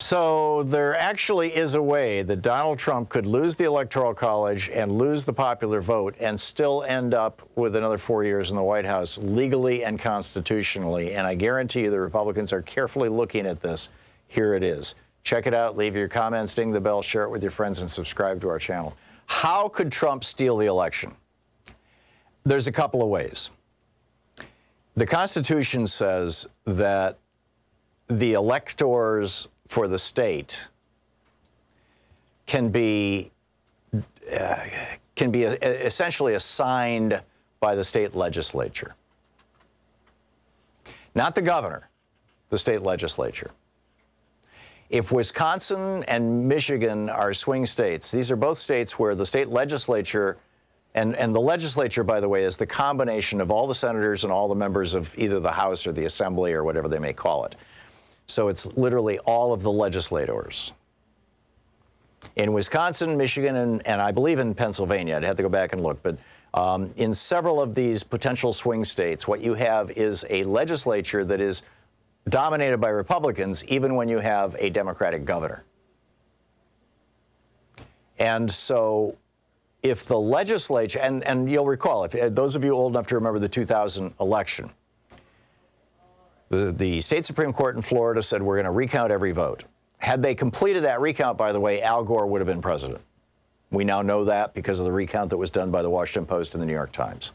So there actually is a way that Donald Trump could lose the Electoral College and lose the popular vote and still end up with another 4 years in the White House legally and constitutionally. And I guarantee you the Republicans are carefully looking at this. Here it is. Check it out. Leave your comments, ding the bell, share it with your friends, and subscribe to our channel. How could Trump steal the election? There's a couple of ways. The Constitution says that the electors for the state can be essentially assigned by the state legislature. Not the governor, the state legislature. If Wisconsin and Michigan are swing states, these are both states where the state legislature, and the legislature, by the way, is the combination of all the senators and all the members of either the House or the Assembly or whatever they may call it. So it's literally all of the legislators. In Wisconsin, Michigan, and I believe in Pennsylvania, I'd have to go back and look, but in several of these potential swing states, what you have is a legislature that is dominated by Republicans, even when you have a Democratic governor. And so if the legislature, and you'll recall, if those of you old enough to remember the 2000 election, the state Supreme Court in Florida said we're going to recount every vote. Had they completed that recount, by the way, Al Gore would have been president. We now know that because of the recount that was done by the Washington Post and the New York Times.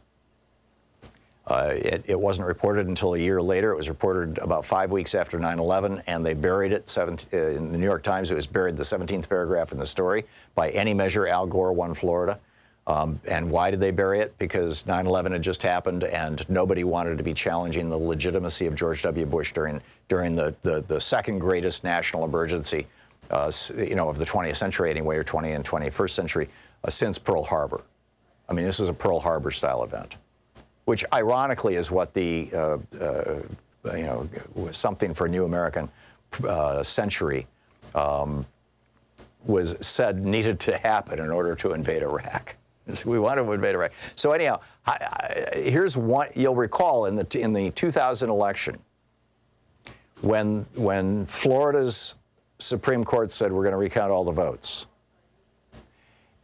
It wasn't reported until a year later. It was reported about 5 weeks after 9/11, and they buried it. In the New York Times, it was buried the 17th paragraph in the story. By any measure, Al Gore won Florida. And why did they bury it? Because 9/11 had just happened, and nobody wanted to be challenging the legitimacy of George W. Bush during the second greatest national emergency, of the 20th century anyway, or 20th and 21st century, since Pearl Harbor. I mean, this is a Pearl Harbor style event, which ironically is what the something for a new American century was said needed to happen in order to invade Iraq. We want to invade Iraq. So anyhow, here's what you'll recall in the 2000 election, when Florida's Supreme Court said we're going to recount all the votes.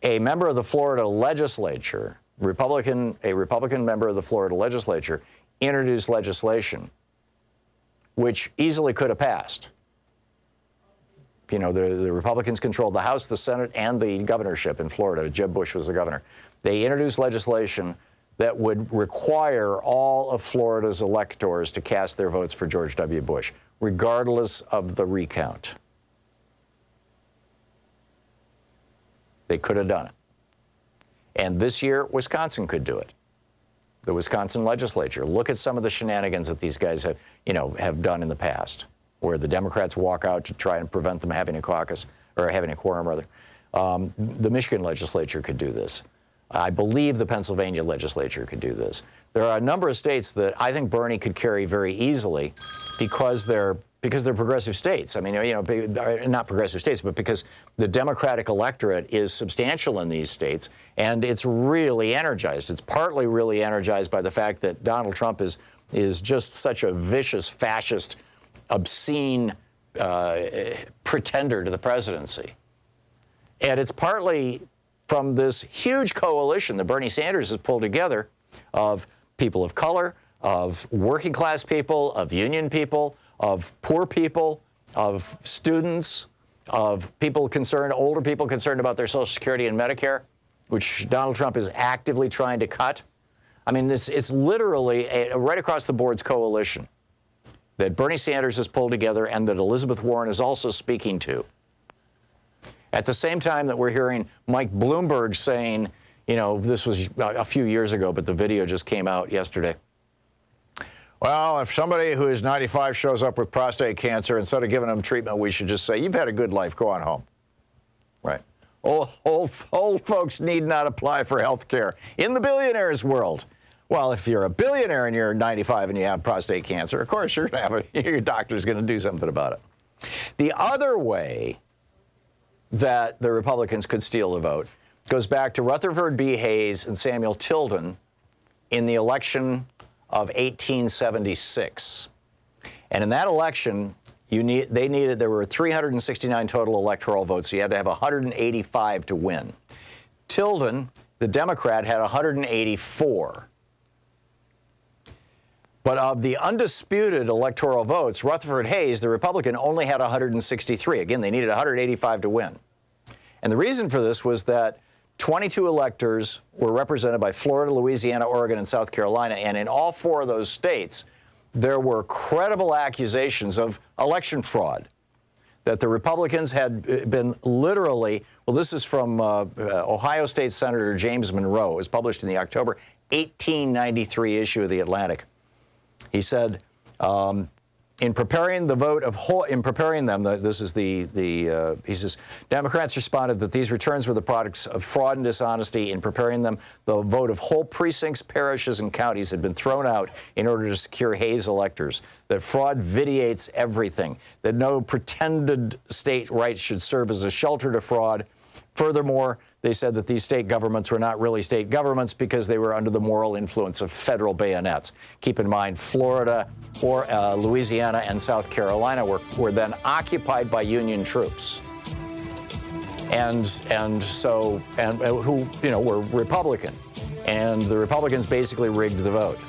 A member of the Florida legislature, a Republican member of the Florida legislature, introduced legislation which easily could have passed. The Republicans controlled the House, the Senate, and the governorship in Florida. Jeb Bush was the governor. They introduced legislation that would require all of Florida's electors to cast their votes for George W. Bush, regardless of the recount. They could have done it. And this year, Wisconsin could do it. The Wisconsin legislature. Look at some of the shenanigans that these guys have done in the past, where the Democrats walk out to try and prevent them having a caucus, or having a quorum, rather. The Michigan legislature could do this. I believe the Pennsylvania legislature could do this. There are a number of states that I think Bernie could carry very easily because they're progressive states. I mean, not progressive states, but because the Democratic electorate is substantial in these states, and it's really energized. It's partly really energized by the fact that Donald Trump is just such a vicious, fascist, obscene pretender to the presidency. And it's partly from this huge coalition that Bernie Sanders has pulled together of people of color, of working class people, of union people, of poor people, of students, of people concerned, older people concerned about their Social Security and Medicare, which Donald Trump is actively trying to cut. I mean, it's literally a right across the board's coalition that Bernie Sanders has pulled together and that Elizabeth Warren is also speaking to. At the same time that we're hearing Mike Bloomberg saying, this was a few years ago, but the video just came out yesterday. Well, if somebody who is 95 shows up with prostate cancer, instead of giving them treatment, we should just say, you've had a good life, go on home. Right. Old folks need not apply for health care in the billionaires' world. Well, if you're a billionaire and you're 95 and you have prostate cancer, of course you're going to your doctor's going to do something about it. The other way that the Republicans could steal the vote goes back to Rutherford B. Hayes and Samuel Tilden in the election of 1876. And in that election, there were 369 total electoral votes. So you had to have 185 to win. Tilden, the Democrat, had 184. But of the undisputed electoral votes, Rutherford Hayes, the Republican, only had 163. Again, they needed 185 to win. And the reason for this was that 22 electors were represented by Florida, Louisiana, Oregon, and South Carolina. And in all four of those states, there were credible accusations of election fraud, that the Republicans had been literally, well, this is from Ohio State Senator James Monroe. It was published in the October 1893 issue of The Atlantic. He said, in preparing the vote of whole, in preparing them, this is he says, Democrats responded that these returns were the products of fraud and dishonesty. In preparing them, the vote of whole precincts, parishes, and counties had been thrown out in order to secure Hayes electors, that fraud vitiates everything, that no pretended state rights should serve as a shelter to fraud. Furthermore, they said that these state governments were not really state governments because they were under the moral influence of federal bayonets. Keep in mind, Florida or Louisiana and South Carolina were then occupied by Union troops, and who were Republican, and the Republicans basically rigged the vote.